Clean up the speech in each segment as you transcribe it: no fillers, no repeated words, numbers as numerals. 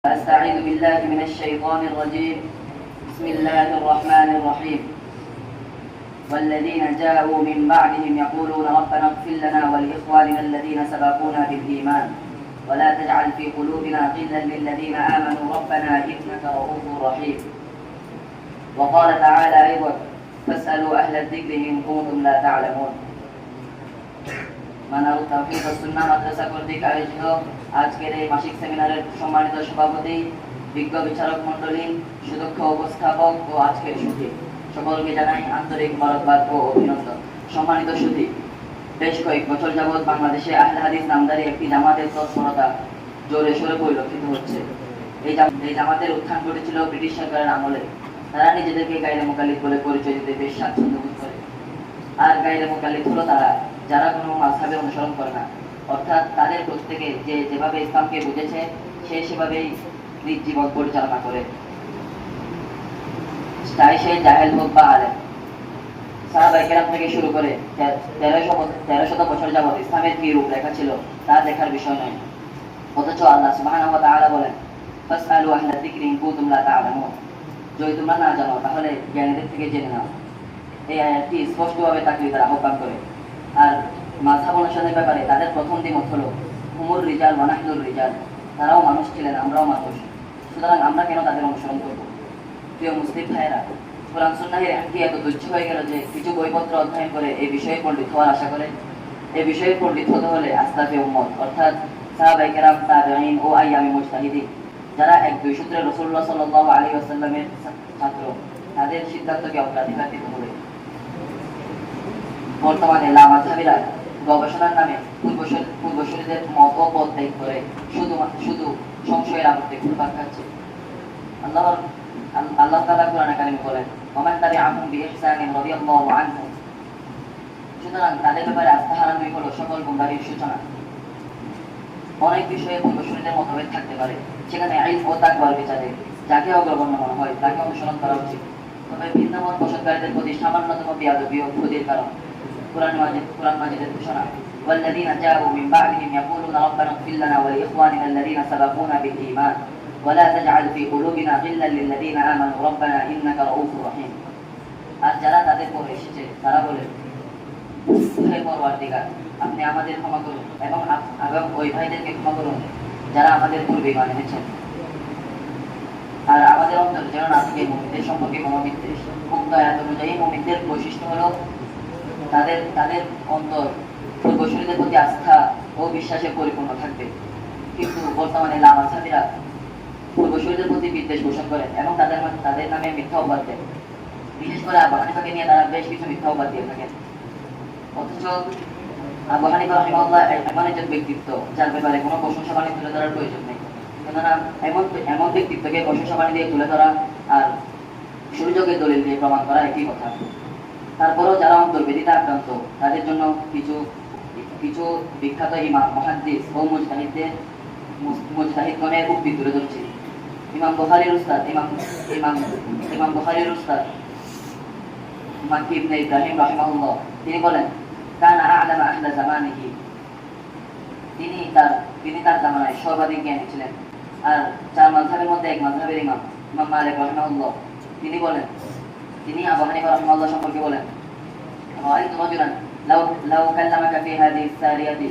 أستعيذ بالله من الشيطان الرجيم. بسم الله الرحمن الرحيم. والذين جاءوا من بعدهم يقولون ربنا اغفر لنا ولإخواننا الذين سبقونا بالإيمان ولا تجعل في قلوبنا غلا للذين آمنوا ربنا إنك رؤوف رحيم. وقال تعالى أيضا فاسألوا أهل الذكر إن كنتم لا تعلمون. মানারু তাওহীদ ও সুন্নাহ মাদ্রাসা কর্তৃক আয়োজিত আজকের এই মাসিক সেমিনারের সম্মানিত সভাপতি, বিজ্ঞ বিচারক মণ্ডলী, সুদক্ষ উপস্থাপক ও আজকের সুধী সকলকে জানাই আন্তরিক মোবারকবাদ ও অভিনন্দন। সম্মানিত সুধী, বেশ কয়েক বছর যাবৎ বাংলাদেশে আহলে হাদিস নামধারী একটি জামাতের তৎপরতা জোরে সোরে পরিলক্ষিত হচ্ছে। এই জামাতের উত্থান ঘটেছিল ব্রিটিশ সরকারের আমলে। তারা নিজেদেরকে গায়রে মুকাল্লিদ বলে পরিচয় দিতে বেশ স্বাচ্ছন্দ্য বোধ করে। আর গায়রে মুকাল্লিদ হলো তারা যারা কোনো মাযহাবের অনুসরণ করে না, অর্থাৎ তাদের প্রত্যেকে যে যেভাবে ইসলামকে বুঝেছে সে সেভাবেই নিজ জীবন পরিচালনা করে, চাই সে জাহেল হোক বা আলেম। সাহাবায়ে কেরাম থেকে শুরু করে 1300 বছর যাবৎ ইসলামের কি রূপ লেখা ছিল তা দেখার বিষয় নয়। অথচ আল্লাহ সুবহানাহু ওয়া তাআলা বলেন ফাসআলু আহলা যিকরি ইন কুনতুম লা তা'লামুন, যদি তোমরা না জানো তাহলে জ্ঞানীদের থেকে জেনে নাও। এই আয়াতটি স্পষ্টভাবে তাকলিদের আহ্বান করে। আর মাযহাব অনুসারীদের ব্যাপারে তাদের প্রথম দ্বিমত হলো হুমুর রিজাল ওয়া নাহনুর রিজাল, তারাও মানুষ ছিলেন, আমরাও মানুষ, সুতরাং আমরা কেন তাদের অনুসরণ করব? প্রিয় মুসলিম ভাইয়েরা, কোরআন সুন্নাহের এমনকি এত তুচ্ছ হয়ে গেল যে কিছু বইপত্র অধ্যয়ন করে এই বিষয়ে পণ্ডিত হওয়ার আশা করে। এই বিষয়ে পণ্ডিত হতে হলে আসলাফে উম্মত অর্থাৎ সাহাবায়ে কেরাম, তাবেঈন ও আইয়ামে মুজতাহিদিন, যারা এক দুই সূত্রে রাসূলুল্লাহ সাল্লাল্লাহু আলাইহি ওয়াসাল্লামের ছাত্র, তাদের সিদ্ধান্তকে অগ্রাধিকার দিতে হবে। বর্তমানে লামাযহাবীরা গবেষণার নামে পূর্বসূরীদের মত ও পথ ত্যাগ করে শুধু সংশয়ের আবর্তে ঘুরপাক খাচ্ছে। আল্লাহ তাআলা কোরআনে কারিমে বলেন ওমান তাবিআহুম বিইহসানিন রাদিয়াল্লাহু আনহুম, সুতরাং তাদের ব্যাপারে আস্থা হারানোই হলো সকল গুমরাহির সূচনা। অনেক বিষয়ে পূর্বসূরীদের মতভেদ থাকতে পারে, সেখানে ইলম ও তাকওয়ার বিচারে যাকে অগ্রগণ্য মনে হয় তাকে অনুসরণ করা উচিত। তবে ভিন্ন মত পোষণকারীদের প্রতি সামান্যতম বেয়াদবি ও ক্ষতির কারণ কুরআন মাজিদের ঘোষণা ওয়াল্লাযীনা জাউ মিন বা'দিহিম ইয়াকুলুনা রাব্বানা ইগফির লানা ওয়া লিইখওয়ানিনা আল্লাযীনা সাবাকুনা বিল ঈমান ওয়া লা তাজআল ফী কুলুবিনা গিল্লাল লিল্লাযীনা আমানু রাব্বানা ইন্নাকা রাউফুর রহিম। আর যারা তাদের পরে এসেছে তারা বলে, হে পরওয়ারদিগার, আপনি আমাদের ক্ষমা করুন এবং ওই ভাইদেরকে ক্ষমা করুন যারা আমাদের পূর্বে ঈমান এনেছেন। আর আমাদের অন্তর যেন না থাকে মুমিনদের সম্পর্কে কোনো বিদ্বেষ। উক্ত আয়াত অনুযায়ী মুমিনদের বৈশিষ্ট্য হলো তাদের অন্তর পূর্বসূরীদের প্রতি আস্থা ও বিশ্বাসে পরিপূর্ণ থাকবে। কিন্তু বর্তমানে লামাযহাবীরা পূর্বসূরীদের প্রতি বিদ্বেষ পোষণ করেন এবং তাদের নামে মিথ্যা অপবাদ দেন। বিশেষ করে আবু হানিফাকে নিয়ে তারা বেশ কিছু মিথ্যা অপবাদ দিয়ে থাকেন। অথচ আবু হানিফা রাহিমাহুল্লাহ এমন একজন ব্যক্তিত্ব যার ব্যাপারে কোনো প্রশংসা বাণী তুলে ধরার প্রয়োজন নেই। কেননা এমন ব্যক্তিত্বকে প্রশংসা বাণী দিয়ে তুলে ধরা আর সুযোগের দলিল দিয়ে প্রমাণ করা একই কথা। তারপরেও যারা অন্তর্বেদিতা আক্রান্ত তাদের জন্য কিছু বিখ্যাত ইমাম, মুহাদ্দিস ও মুজতাহিদগণের উক্তি তুলে ধরছি। ইমাম বুখারীর উস্তাদ মাকি ইবনে ইব্রাহিম রাহিমাহুল্লাহ, তিনি বলেন কানা আ'লামা আহলা জামানিহি, তিনি তার জামানায় সর্বাধিক জ্ঞানী ছিলেন। আর চার মাযহাবের মধ্যে এক মাযহাবের ইমাম মালিক রাহিমাহুল্লাহ, তিনি আবু হানিফা রাহিমাহুল্লাহ সম্পর্কে বলেন রাআইতু রাজুলান লাউ কাল্লামাকা ফি হাদিহি সারিয়াতি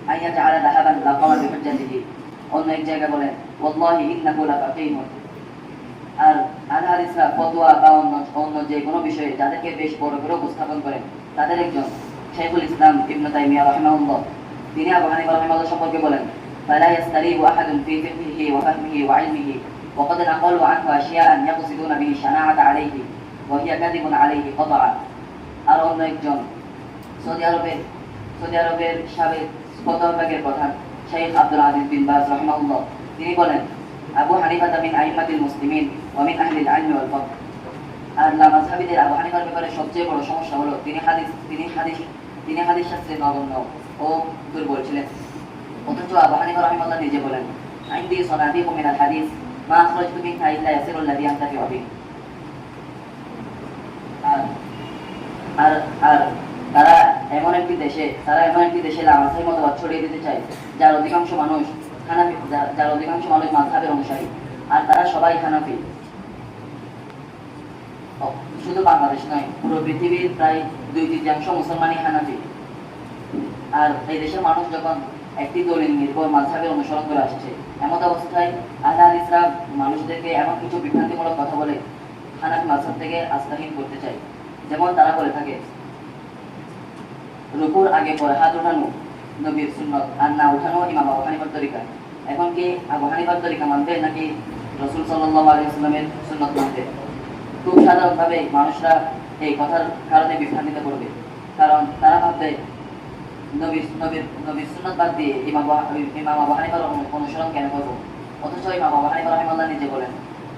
আন ইয়াজআলা যাহাবান লাকামা বিহুজ্জাতিহি। অন্য এক জায়গায় বলেন ওয়াল্লাহি ইন্নাহু লাফাকিহুন। আর আহলে হাদিসরা ফতোয়া বা অন্য যে কোনো বিষয়ে যাদেরকে বেশ বড় করে উপস্থাপন করেন তাদের একজন শাইখুল ইসলাম ইবনে তাইমিয়া রাহিমাহুল্লাহ, তিনি আবু হানিফা রাহিমাহুল্লাহ সম্পর্কে বলেন ফালা ইয়াস্তারিবু আহাদুন ফি ফিকহিহি ওয়া ফাহমিহি ওয়া ইলমিহি ওয়া ক্বাদ নাকালু আনহু আশিয়াআন ইয়াকসিদুনা বিহি শানাআতা আলাইহি ওয়া হিয়া কাযিবুন আলাইহি ক্বাতআ। আর অন্য একজন সৌদি আরবের সাবেক ফতোয়া বিভাগের প্রধান শাইখ আব্দুল আজিজ বিন বাজ রাহিমাহুল্লাহ, তিনি বলেন আবু হানিফা মিন আইম্মাতিল মুসলিমিন ওয়া মিন আহলিল ইলমি ওয়াল ফকহ। আর লামাযহাবীদের আবু হানিফার ব্যাপারে সবচেয়ে বড় সমস্যা হলো তিনি হাদিস শাস্ত্রে নগণ্য ও দুর্বল ছিলেন। অথচ আবু হানিফা রাহিমাহুল্লাহ নিজে বলেন আইনদি সানাদিকু মিনাল হাদিস মা আখরাজতু মিনহা ইল্লা ইয়াসিরুল লাযী আনতাফিউ বিহি। আর তারা এমন একটি দেশে লামাযহাবী মতবাদ ছড়িয়ে দিতে চায় যার অধিকাংশ মানুষ হানাফি, যার অধিকাংশ মানুষ মাযহাবের অনুসারী, আর তারা সবাই হানাফি। শুধু বাংলাদেশ নয়, পুরো পৃথিবীর প্রায় 2/3 মুসলমানই হানাফি। আর এই দেশের মানুষ যখন একটি দলিল নির্ভর মাযহাবের অনুসরণ করে আসছে, এমন অবস্থায় আহলে হাদিসরা মানুষদেরকে এমন কিছু বিভ্রান্তিমূলক কথা বলে হানাফি মাযহাব থেকে আস্থাহীন করতে চায়। যেমন তারা বলে থাকে, রুকুর আগে পরে হাত উঠানো নবীর সুন্নত, আর না উঠানো ইমাম আবু হানিফার তরিকা। এখন কি আবু হানিফার তরিকা মানবে নাকি রাসূল সাল্লাল্লাহু আলাইহি ওয়াসাল্লামের সুন্নত মানবে? খুব সাধারণভাবে মানুষরা এই কথার কারণে বিভ্রান্তিতে পড়বে, কারণ তারা ভাববে নবীর সুন্নাত বাদ দিয়ে ইমাম আবু হানিফার অনুসরণ কেন করব? অথচ ইমাম আবু হানিফা রাহিমাহুল্লাহ নিজে বলেন,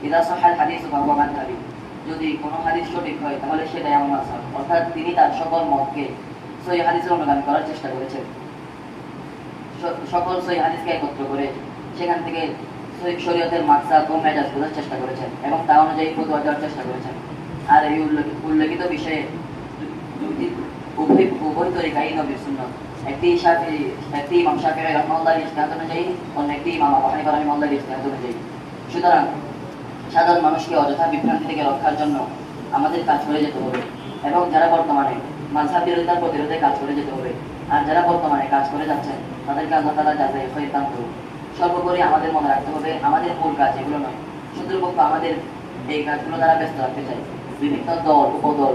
ইযা সাহাল হাদিসু ফাহুয়া মাযহাবি, যদি কোনো হাদিস সঠিক হয় তাহলে সেটাই আমার মাযহাব। অর্থাৎ তিনি তার সকল মতকে সহিহ হাদিসের অনুগামী করার চেষ্টা করেছেন। সকল সহিহ হাদিসকে একত্র করে সেখান থেকে শরীয়তের মাকসাদ ও মেজাজ বোঝার চেষ্টা করেছেন এবং তা অনুযায়ী ফতোয়া দেওয়ার চেষ্টা করেছেন। আর এই উল্লেখিত বিষয়ে উভয় তরিকাই নবীর সুন্নাত। একটি ইমাম শাফিঈ রাহিমাহুল্লাহর ইজতিহাদ অনুযায়ী, অন্য একটি ইমাম আবু হানিফা রাহিমাহুল্লাহর ইজতিহাদ অনুযায়ী। সুতরাং সাধারণ মানুষকে অযথা বিভ্রান্তি থেকে রক্ষার জন্য আমাদের কাজ করে যেতে হবে, এবং যারা বর্তমানে মাযহাব বিরোধিতার প্রতিরোধে কাজ করে যেতে হবে, আর যারা বর্তমানে কাজ করে যাচ্ছেন তাদেরকে আল্লাহ তাআলা যাচাই খায়র দান করুন। সর্বোপরি আমাদের মনে রাখতে হবে, আমাদের মূল কাজ এগুলো নয়। শত্রুপক্ষ আমাদের এই কাজগুলো দ্বারা ব্যস্ত রাখতে চায়, বিভিন্ন দল উপদল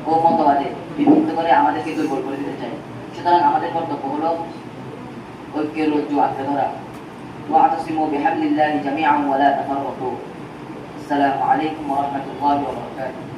ও মতবাদে বিভক্ত করে আমাদেরকে দুর্বল করে দিতে চায়। সুতরাং আমাদের কর্তব্য হলো ঐক্যের রজ্জু আঁকড়ে ধরা। ওয়া'তাসিমু বিহাবলিল্লাহি জামিআন ওয়া লা তাফাররাকু। আসসালামু আলাইকুম ওয়া রাহমাতুল্লাহি ওয়া বারাকাতুহু।